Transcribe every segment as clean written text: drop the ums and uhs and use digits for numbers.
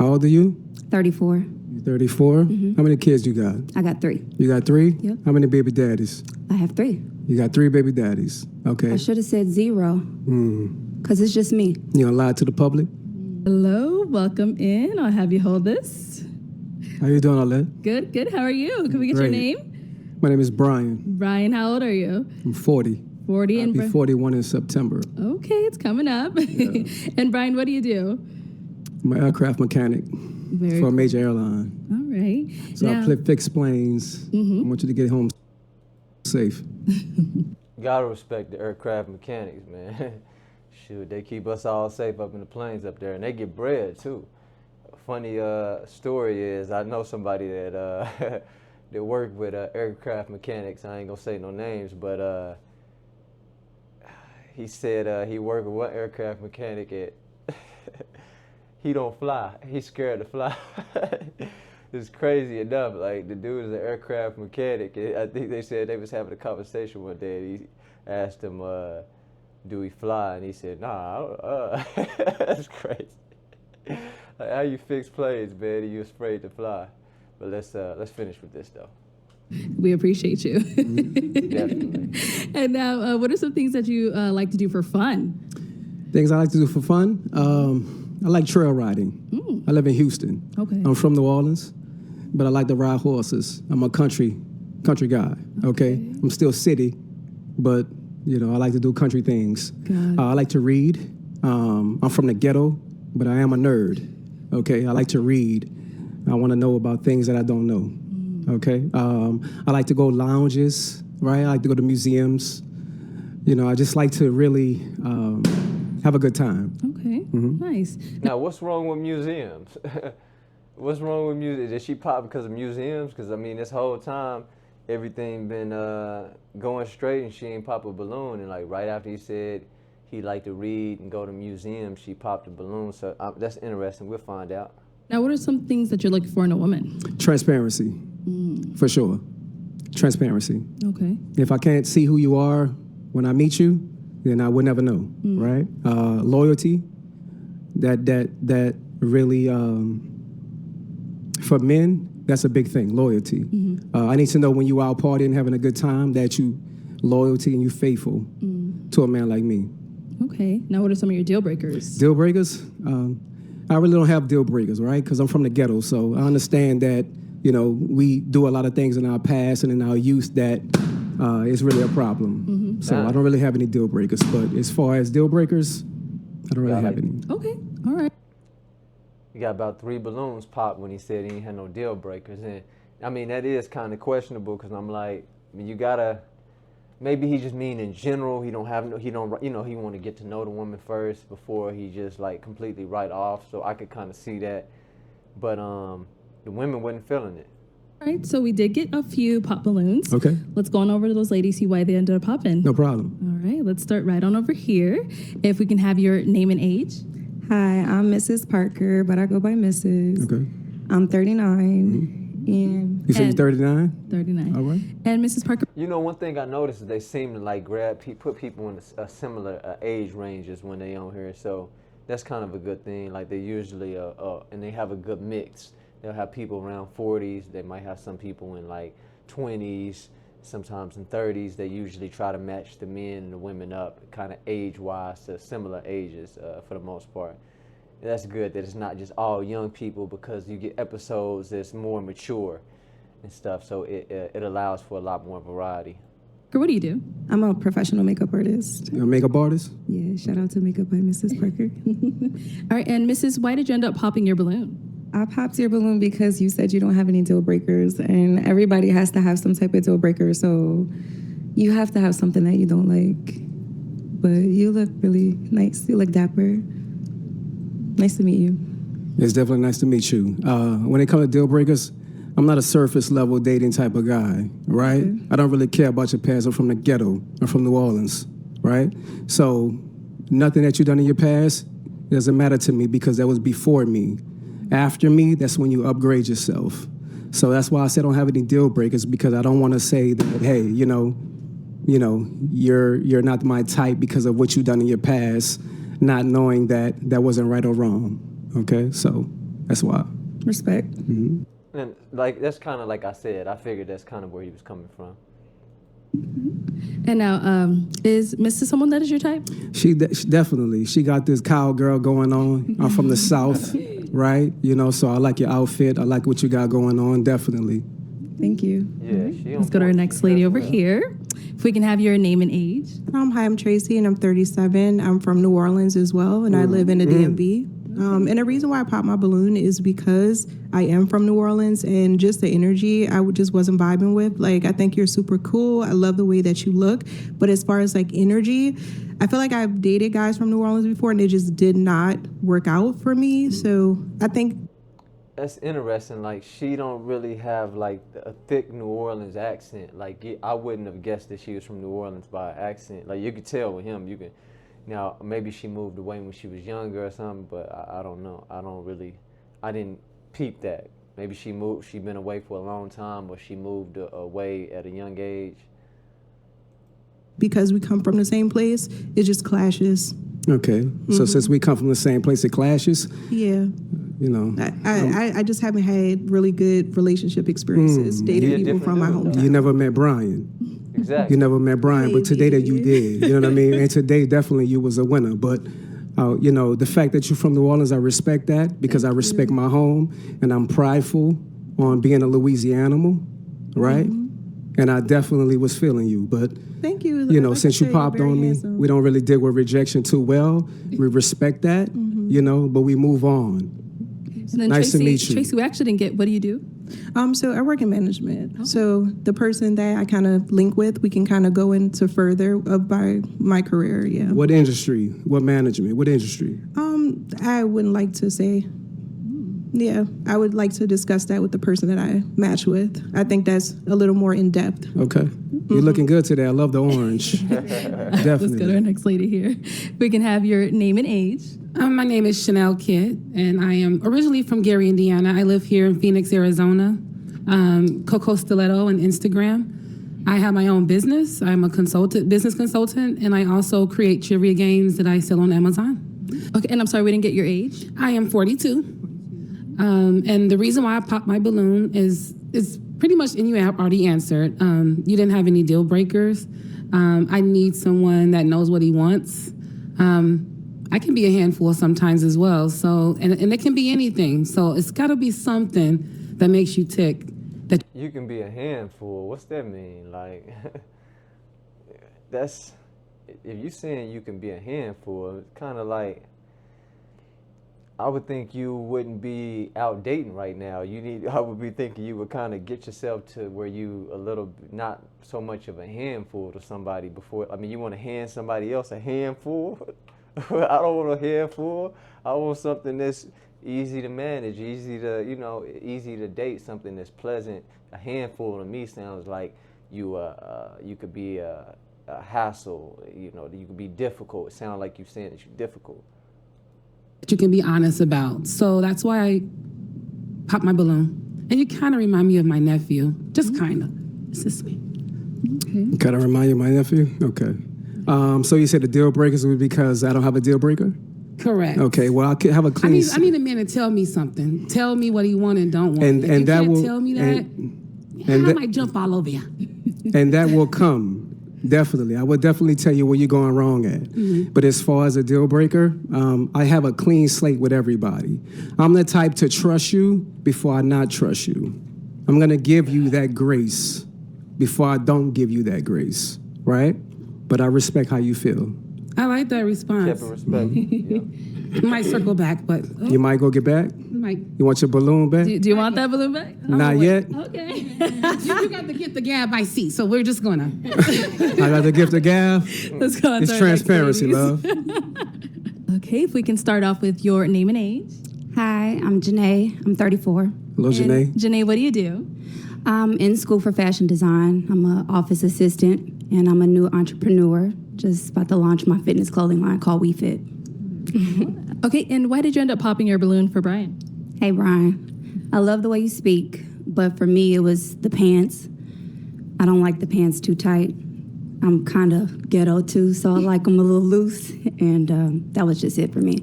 How old are you? 34. You're 34? How many kids you got? I got 3. You got 3? Yep. How many baby daddies? I have 3. You got 3 baby daddies. Okay. I should have said 0. Because it's just me. You gonna lie to the public? Hello, welcome in. I'll have you hold this. How you doing, Arlette? Good. How are you? Can we get your Great. name? My name is Brian. Brian, how old are you? I'm 40. 40 I'll and be 41 in September. Okay, it's coming up. Yeah. And Brian, what do you do? I'm an aircraft mechanic Very for a cool. major airline. All right. So Now- I fix planes. I want you to get home safe. Gotta respect the aircraft mechanics, man. Shoot, they keep us all safe up in the planes up there, and they get bread too. A funny story is I know somebody that that worked with aircraft mechanics. I ain't gonna say no names, but he said he worked with one aircraft mechanic at he don't fly. He's scared to fly. It's crazy enough. Like, the dude is an aircraft mechanic. I think they said they was having a conversation one day, and he asked him, do he fly? And he said, nah, that's crazy. Like, how you fix planes, man, and you afraid to fly? But let's finish with this, though. We appreciate you. Definitely. And now, what are some things that you like to do for fun? Things I like to do for fun. I like trail riding. I live in Houston. Okay. I'm from New Orleans, but I like to ride horses. I'm a country guy. Okay. I'm still city, but I like to do country things. I like to read. I'm from the ghetto, but I am a nerd. Okay. I like to read. I want to know about things that I don't know. Okay. I like to go lounges. Right. I like to go to museums. I just like to really have a good time. Okay, nice. Now, what's wrong with museums? What's wrong with museums? Did she pop because of museums? Because, I mean, this whole time, everything been going straight, and she ain't pop a balloon. And, like, right after he said he liked to read and go to museums, she popped a balloon. So that's interesting. We'll find out. Now, what are some things that you're looking for in a woman? Transparency, for sure. Transparency. Okay. If I can't see who you are when I meet you, then I would never know, right? Loyalty, that really, for men, that's a big thing, loyalty. I need to know when you out partying, having a good time, that you loyalty and you faithful to a man like me. Okay. Now, what are some of your deal breakers? Deal breakers? I really don't have deal breakers, right? Because I'm from the ghetto, so I understand that, we do a lot of things in our past and in our youth that is really a problem. So I don't really have any deal breakers. But as far as deal breakers, I don't really have any. Okay. All right. He got about 3 balloons popped when he said he ain't had no deal breakers. And I mean, that is kind of questionable, because I'm like, I mean, you gotta, maybe he just mean in general, he want to get to know the woman first before he just like completely write off. So I could kind of see that. But the women wasn't feeling it. All right, so we did get a few pop balloons. Okay. Let's go on over to those ladies, see why they ended up popping. No problem. All right, let's start right on over here. If we can have your name and age. Hi, I'm Mrs. Parker, but I go by Mrs. Okay. I'm 39, and You say you're 39? 39. All right. And Mrs. Parker. One thing I noticed is they seem to like put people in a similar age ranges when they on here. So that's kind of a good thing. Like, they usually, and they have a good mix. They'll have people around 40s. They might have some people in like 20s, sometimes in 30s. They usually try to match the men and the women up kind of age-wise to similar ages for the most part. And that's good that it's not just all young people, because you get episodes that's more mature and stuff. So it allows for a lot more variety. What do you do? I'm a professional makeup artist. You're a makeup artist? Yeah, shout out to Makeup by Mrs. Parker. All right, and Mrs., why did you end up popping your balloon? I popped your balloon because you said you don't have any deal breakers, and everybody has to have some type of deal breaker, so you have to have something that you don't like. But you look really nice. You look dapper. Nice to meet you. It's definitely nice to meet you. When it comes to deal breakers, I'm not a surface level dating type of guy, right? Okay. I don't really care about your past. I'm from the ghetto. I'm from New Orleans, right? So nothing that you've done in your past doesn't matter to me, because that was before me. After me, that's when you upgrade yourself. So that's why I said I don't have any deal breakers, because I don't want to say that, hey, you're not my type because of what you've done in your past, not knowing that that wasn't right or wrong. Okay, so That's why. Respect. And like that's kind of like I said. I figured that's kind of where he was coming from. And now, is Mr. someone that is your type? She definitely. She got this cowgirl going on. I'm from the South, right? You know, so I like your outfit. I like what you got going on. Definitely. Thank you. Yeah, she. Let's go to our next lady over here. If we can have your name and age. Hi, I'm Tracy, and I'm 37. I'm from New Orleans as well, and I live in the DMV. And the reason why I popped my balloon is because I am from New Orleans, and just the energy just wasn't vibing with. Like, I think you're super cool. I love the way that you look. But as far as like energy, I feel like I've dated guys from New Orleans before, and they just did not work out for me. So I think That's interesting. Like she don't really have like a thick New Orleans accent. Like I wouldn't have guessed that she was from New Orleans by accent. Like you could tell with him. You can. Now maybe she moved away when she was younger or something, but I don't know. I didn't peep that. Maybe she moved. She been away for a long time, or she moved away at a young age. because we come from the same place, it just clashes. Okay. So since we come from the same place, it clashes. Yeah. You know. I just haven't had really good relationship experiences dating Yeah, people from my different hometown. You never met Brian. Exactly. You never met Brian, but today that you did. You know what I mean? And today definitely you was a winner. But you know, the fact that you're from New Orleans, I respect that because I respect my home and I'm prideful on being a Louisianimal, right? And I definitely was feeling you. But Thank you. you know, Like I since you said, you're popped very on me, handsome. we don't really deal with rejection too well. We respect that, you know, but we move on. And then Nice to Tracy, meet you. Tracy, we actually didn't get, what do you do? So I work in management. So the person that I kind of link with, we can kind of go into further of my career. Yeah. What industry? What management? What industry? I wouldn't like to say. Yeah, I would like to discuss that with the person that I match with. I think that's a little more in depth. Okay. You're looking good today. I love the orange. Let's go to our Definitely. next lady here. We can have your name and age. My name is Chanel Kidd, and I am originally from Gary, Indiana. I live here in Phoenix, Arizona. Coco Stiletto on Instagram. I have my own business. I'm a business consultant, and I also create trivia games that I sell on Amazon. Okay, and I'm sorry, we didn't get your age. I am 42. And the reason why I popped my balloon is pretty much, and you have already answered. You didn't have any deal breakers. I need someone that knows what he wants. I can be a handful sometimes as well. So, and it can be anything. So it's got to be something that makes you tick. That You can be a handful. What's that mean? Like, that's, if you're saying you can be a handful, it's kind of like, I would think you wouldn't be out dating right now. I would be thinking you would kind of get yourself to where you a little, not so much of a handful to somebody before. I mean, you want to hand somebody else a handful? I don't want a handful. I want something that's easy to manage, easy to date, something that's pleasant. A handful to me sounds like you could be a hassle. You know, you could be difficult. It sounds like you're saying that you're difficult. you can be honest about. So that's why I popped my balloon. And you kind of remind me of my nephew. Just kind of. It's just me. Kind of remind you of my nephew? Okay. So you said the deal breakers would be because I don't have a deal breaker? Correct. Okay, well, I could have a I clean... need a man to tell me something. Tell me what he want and don't want. And- If and you that can't will- tell me that, and I that- might jump all over you. And that will come, definitely. I would definitely tell you where you're going wrong at. But as far as a deal breaker, I have a clean slate with everybody. I'm the type to trust you before I not trust you. I'm going to give you that grace before I don't give you that grace, right? But I respect how you feel. I like that response. Kept in respect. Yeah. Might circle back, but You might go get back? might. You want your balloon back? Do you want that balloon back? Not yet. Okay. You got to get the gab I see, so we're just gonna. I got the gift of gab. Let's go on It's to our transparency, next ladies. love. Okay, if we can start off with your name and age. Hi, I'm Janae. I'm 34. Hello, Janae. Janae, what do you do? I'm in school for fashion design. I'm an office assistant, and I'm a new entrepreneur. Just about to launch my fitness clothing line called WeFit. Okay, and why did you end up popping your balloon for Brian? Hey, Brian. I love the way you speak, but for me, it was the pants. I don't like the pants too tight. I'm kind of ghetto, too, so I like them a little loose, and that was just it for me.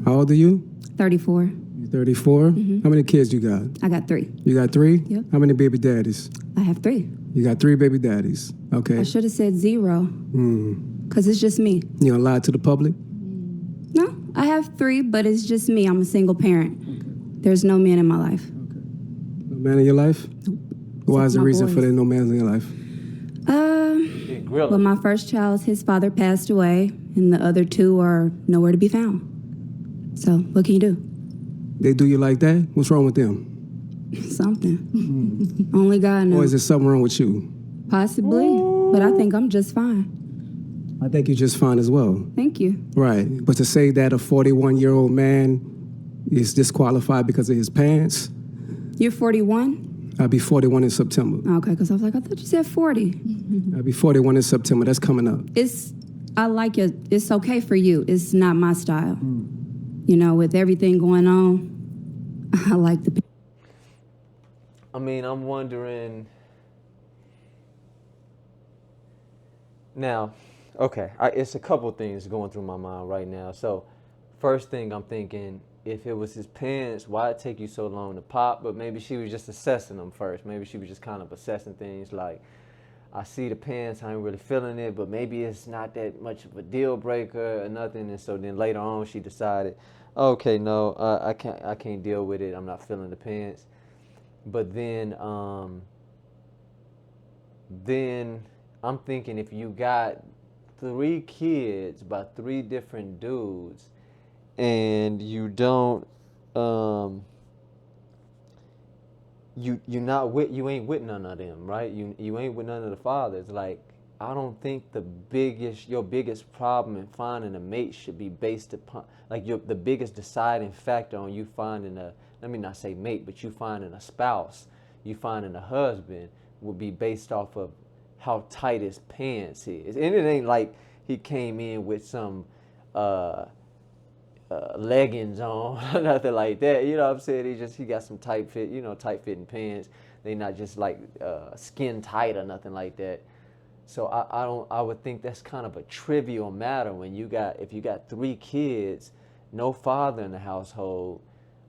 How old are you? 34. You're 34. How many kids you got? I got 3. You got 3? Yep. How many baby daddies? I have 3. You got 3 baby daddies. Okay. I should have said 0. Because it's just me. You gonna lie to the public? No, I have 3, but it's just me. I'm a single parent. There's no man in my life. No man in your life? Why is the my reason for boys. there no man in your life? Well, my first child, his father passed away, and the other 2 are nowhere to be found. So, what can you do? They do you like that? What's wrong with them? Something. Only God knows. Or is there something wrong with you? Possibly, but I think I'm just fine. I think you're just fine as well. Thank you. Right. But to say that a 41-year-old man is disqualified because of his pants, You're 41? I'll be 41 in September. Okay, because I was like, I thought you said 40. I'll be 41 in September. That's coming up. I like it. It's okay for you. It's not my style. You know, with everything going on, I like the. I mean, I'm wondering. Now, okay, it's a couple things going through my mind right now. So, first thing I'm thinking, if it was his pants, why it take you so long to pop? But maybe she was just assessing them first. Maybe she was just kind of assessing things like, I see the pants, I ain't really feeling it, but maybe it's not that much of a deal breaker or nothing. And so then later on, she decided, okay, no, I can't deal with it. I'm not feeling the pants. But then I'm thinking, if you got 3 kids by 3 different dudes, and you don't, you ain't with none of them, right? You ain't with none of the fathers. Like, I don't think your biggest problem in finding a mate should be based upon, like, the biggest deciding factor on you finding let me not say mate, but you finding a spouse, you finding a husband, would be based off of how tight his pants is. And it ain't like he came in with some leggings on, nothing like that. You know what I'm saying? He got some tight fitting pants. They not just like skin tight or nothing like that. So I would think that's kind of a trivial matter when if you got 3 kids, no father in the household,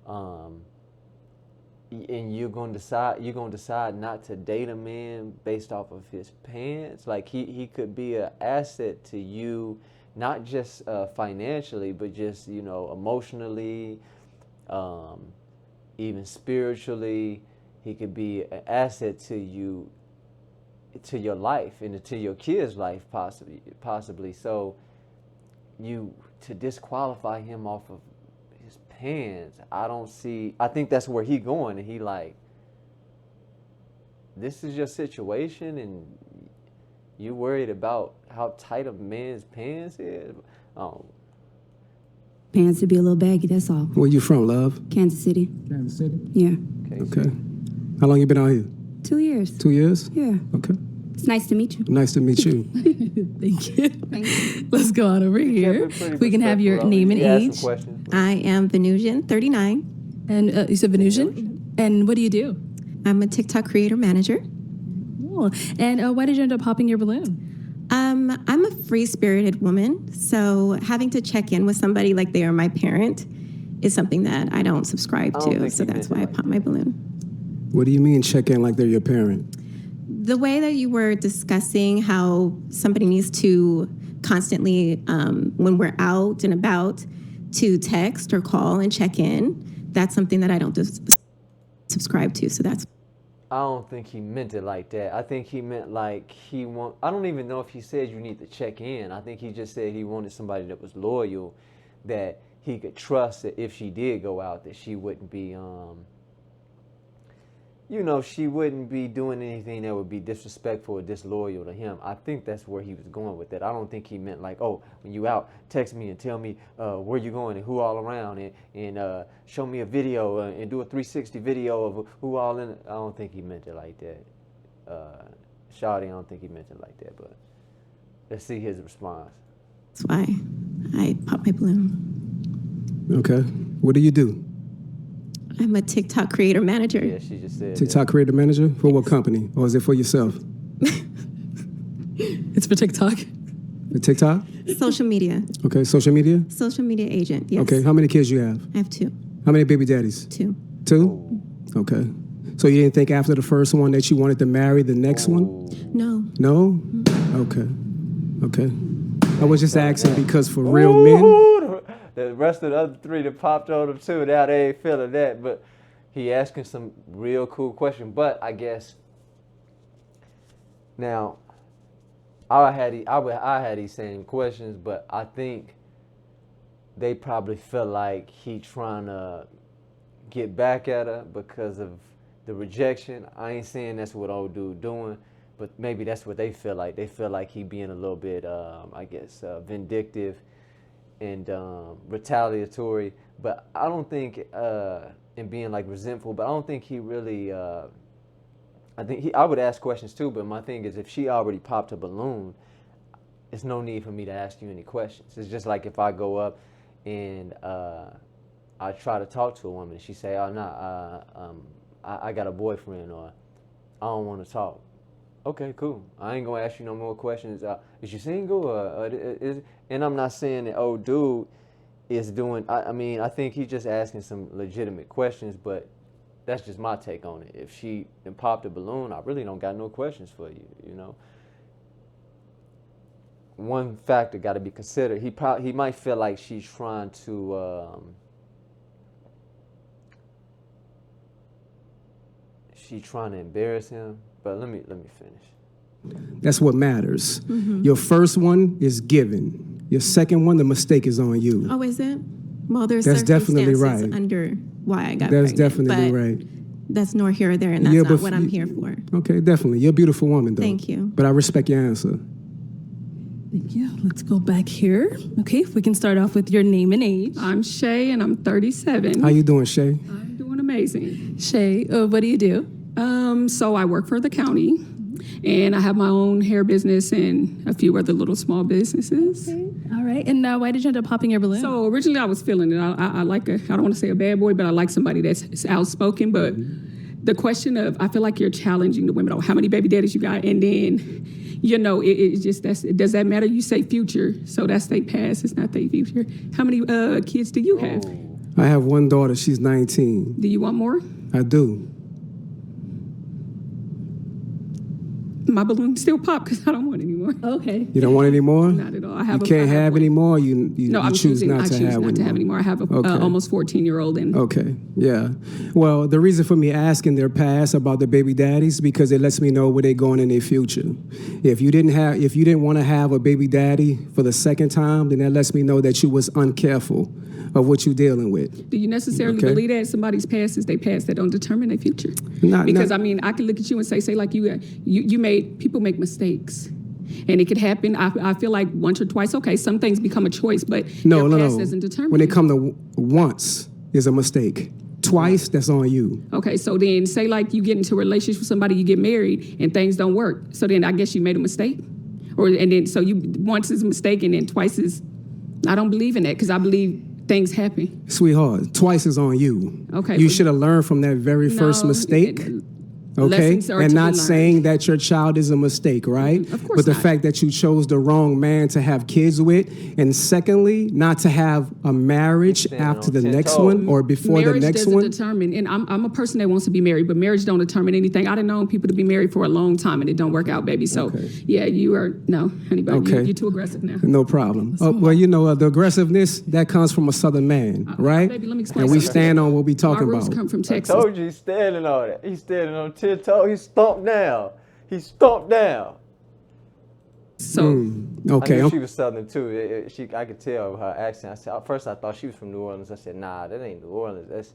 and you're gonna decide not to date a man based off of his pants. Like, he could be an asset to you, not just financially, but just, emotionally, even spiritually. He could be an asset to you, to your life, and to your kids' life, possibly. So, to disqualify him off of his pants, I think that's where he going, and he like, this is your situation, and you worried about how tight a man's pants is? Oh. Pants to be a little baggy, that's all. Where you from, love? Kansas City. Kansas City? Yeah. Okay. How long you been out here? 2 years. 2 years? Yeah. Okay. It's nice to meet you. Nice to meet you. Thank you. Thank you. Let's go on over here. We can have your name and age. I am Venusian, 39. And you said Venusian? And what do you do? I'm a TikTok creator manager. Cool. And why did you end up popping your balloon? I'm a free-spirited woman, so having to check in with somebody like they are my parent is something that I don't subscribe to, so that's why I pop my balloon. What do you mean check in like they're your parent? The way that you were discussing how somebody needs to constantly, when we're out and about, to text or call and check in, that's something that I don't subscribe to, so that's... I don't think he meant it like that. I think he meant like I don't even know if he said you need to check in. I think he just said he wanted somebody that was loyal, that he could trust that if she did go out, that she wouldn't be, she wouldn't be doing anything that would be disrespectful or disloyal to him. I think that's where he was going with that. I don't think he meant like, oh, when you out, text me and tell me where you going and who all around, and show me a video and do a 360 video of who all in it. I don't think he meant it like that. Shawty, I don't think he meant it like that, but let's see his response. That's why I pop my balloon. Okay. What do you do? I'm a TikTok creator manager. Yeah, she just said TikTok creator manager? For what company? Or is it for yourself? It's for TikTok. For TikTok? Social media. Okay, social media? Social media agent, yes. Okay, how many kids you have? I have 2. How many baby daddies? 2. 2? Okay. So you didn't think after the first one that you wanted to marry the next one? No. No? Okay. Okay. I was just asking because for real men, Ooh, the rest of the other 3 that popped on him too, now they ain't feeling that. But he asking some real cool questions. But I guess now I had these same questions, but I think they probably feel like he trying to get back at her because of the rejection. I ain't saying that's what old dude doing, but maybe that's what they feel like. They feel like he being a little bit, vindictive and retaliatory. But I don't think, and being like resentful, but I don't think he really, I would ask questions too, but my thing is if she already popped a balloon, it's no need for me to ask you any questions. It's just like if I go up and I try to talk to a woman and she say, oh, no, I got a boyfriend, or I don't want to talk. Okay, cool. I ain't going to ask you no more questions. Is you single? And I'm not saying that old dude is doing, I think he's just asking some legitimate questions, but that's just my take on it. If she done popped a balloon, I really don't got no questions for you, you know. One factor got to be considered. He might feel like she's trying to embarrass him. But let me finish. that's what matters. Your first one is given. Your second one, the mistake is on you. Oh, is it? Well, there's That's definitely circumstances right. under why I got That's pregnant. definitely but right. That's nor here or there, and that's Yeah, not but what I'm here for. Okay, definitely. You're a beautiful woman, though. Thank you. But I respect your answer. Thank you. Let's go back here. Okay, if we can start off with your name and age. I'm Shay, and I'm 37. How you doing, Shay? I'm doing amazing. Shay, what do you do? So I work for the county, and I have my own hair business and a few other little small businesses. All right. And why did you end up popping your balloon? So originally I was feeling it. I like I don't want to say a bad boy, but I like somebody that's outspoken. But the question of, I feel like you're challenging the women. Oh, how many baby daddies you got? And then, you know, it's just, does that matter? You say future, so that's their past. It's not their future. How many kids do you have? I have one daughter. She's 19. Do you want more? I do. My balloon still popped because I don't want any more. Okay. You don't want any more? Not at all. I have. You can't have one. any more. You No, I'm choose choosing. not I to choose have not to have any any more. more. I have a Okay. almost 14-year-old, and Okay, yeah. Well, the reason for me asking their past about the baby daddies because it lets me know where they're going in their future. If you didn't want to have a baby daddy for the second time, then that lets me know that you was uncareful of what you're dealing with. do you necessarily Okay. believe that somebody's past is their past that don't determine their future? Because I mean, I can look at you and say like you made people make mistakes. And it could happen. I feel like once or twice, okay, some things become a choice, but your past doesn't determine. When it comes to once is a mistake. Twice, that's on you. Okay, so then say like you get into a relationship with somebody, you get married, and things don't work. So then I guess you made a mistake, so you once is a mistake, and then twice is. I don't believe in that because I believe things happen. Sweetheart, twice is on you. Okay, You but- should have learned from that very first No, mistake. Okay, lessons are and to not be saying that your child is a mistake, right? Of course But the not. fact that you chose the wrong man to have kids with, and secondly, not to have a marriage standing after on the 10 next toes. one or before Marriage the next doesn't one. determine, and I'm a person that wants to be married, but marriage don't determine anything. I done known people to be married for a long time and it don't work out, baby. So Okay. yeah, you are no, honey, but Okay. you're too aggressive now. No problem. Well, you know, the aggressiveness that comes from a Southern man, right? Baby, let me explain And we something. stand on what we My talking roots about. come from I Texas. told you he's standing on it. He's standing on 10 toes. He's stomped down. He's stomped down. So Okay, I knew she was Southern too. I could tell her accent. I said, at first I thought she was from New Orleans. I said, nah, that ain't New Orleans.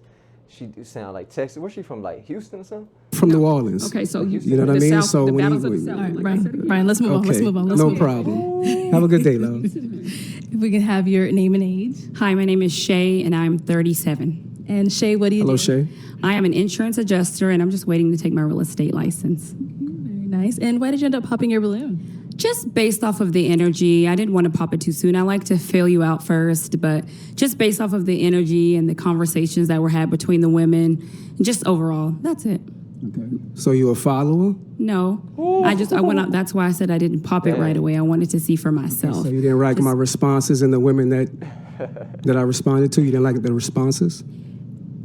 She do sound like Texas. Where's she from? Like Houston or something? from New Orleans. okay, so You know what I the mean? South, So the when battles you- of the South. All right, like I said again. Brian, let's move on. Okay, Let's move on. Let's no move on. problem. Have a good day, love. If we can have your name and age. Hi, my name is Shay, and I'm 37. And Shay, what do you Hello, do? Shay. I am an insurance adjuster, and I'm just waiting to take my real estate license. Very nice. And why did you end up popping your balloon? Just based off of the energy, I didn't want to pop it too soon. I like to feel you out first, but just based off of the energy and the conversations that were had between the women, just overall, that's it. Okay. So you a follower? No, I went out. That's why I said I didn't pop it right away. I wanted to see for myself. So you didn't like my responses and the women that I responded to? You didn't like the responses?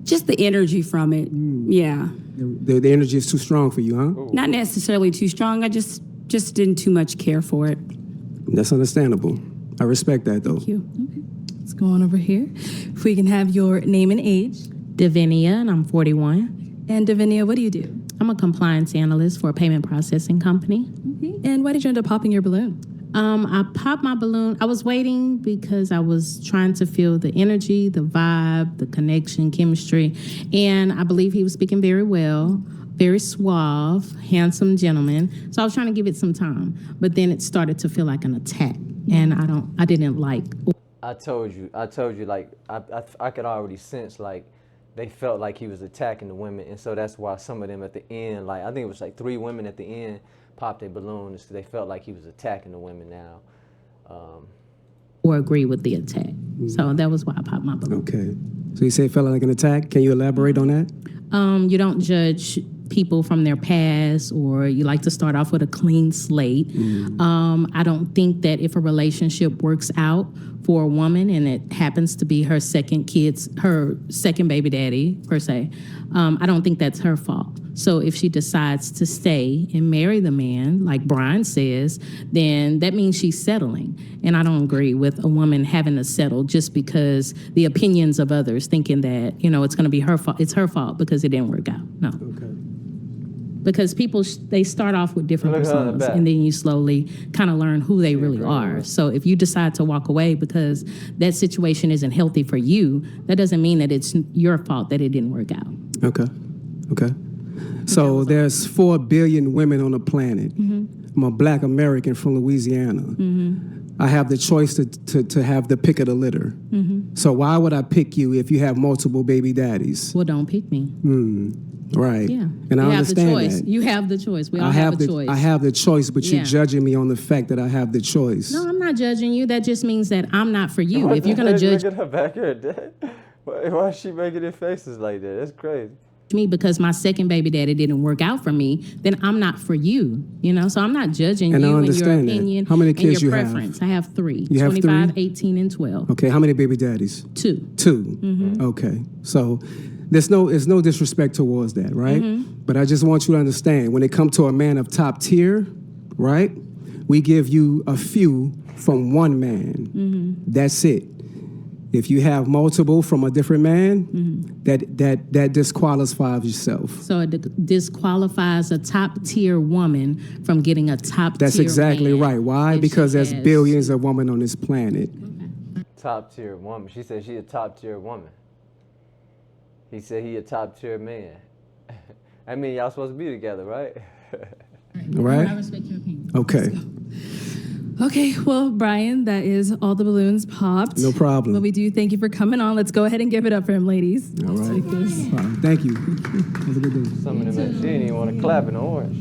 Just the energy from it. Yeah. The energy is too strong for you, huh? Not necessarily too strong. I just didn't too much care for it. That's understandable. I respect that, though. Thank you. Okay. Let's go on over here. If we can have your name and age. Davinia, and I'm 41. And Davinia, what do you do? I'm a compliance analyst for a payment processing company. Okay. And why did you end up popping your balloon? I popped my balloon. I was waiting because I was trying to feel the energy, the vibe, the connection, chemistry. And I believe he was speaking very well, very suave, handsome gentleman. So I was trying to give it some time. But then it started to feel like an attack. And I didn't like. I told you, like, I could already sense, like, they felt like he was attacking the women. And so that's why some of them at the end, like, I think it was like 3 women at the end popped their balloons because they felt like he was attacking the women now. Or agree with the attack. So that was why I popped my balloon. Okay. So you say it felt like an attack. Can you elaborate on that? You don't judge people from their past, or you like to start off with a clean slate. I don't think that if a relationship works out for a woman and it happens to be her second baby daddy, per se, I don't think that's her fault. So if she decides to stay and marry the man, like Brian says, then that means she's settling. And I don't agree with a woman having to settle just because the opinions of others thinking that, it's going to be her fault. It's her fault because it didn't work out. No. Okay. Because people, they start off with different personas, and then you slowly kind of learn who they really are. So if you decide to walk away because that situation isn't healthy for you, that doesn't mean that it's your fault that it didn't work out. Okay. So there's 4 billion women on the planet. I'm a black American from Louisiana. I have the choice to have the pick of the litter. So why would I pick you if you have multiple baby daddies? Well, don't pick me. Right. Yeah. And I you have understand the choice. that. You have the choice. We all have a choice. I have the choice, but Yeah. you're judging me on the fact that I have the choice. No, I'm not judging you. That just means that I'm not for you. If you're going to judge Look at her back here. Why is she making her faces like that? That's crazy. me because my second baby daddy didn't work out for me, then I'm not for you. So I'm not judging And I you and your understand that. opinion How many and kids your you have? preference. I have 3, You have 25, 3? 18, and 12. Okay, how many baby daddies? 2. 2. Okay, so there's no disrespect towards that, right? But I just want you to understand, when it comes to a man of top tier, right? We give you a few from one man. That's it. If you have multiple from a different man, that disqualifies yourself. So it disqualifies a top tier woman from getting a top That's tier exactly man right. Why? if Because she there's has- billions of women on this planet. Top tier woman. She said she a top tier woman. He said he a top tier man. I mean, y'all supposed to be together, right? Right? I respect your opinion. Okay. Okay, well, Brian, that is all the balloons popped. No problem. But we do thank you for coming on. Let's go ahead and give it up for him, ladies. All right. Take this. Thank you. Have a good day. Some of them, she didn't even want to clap in the orange.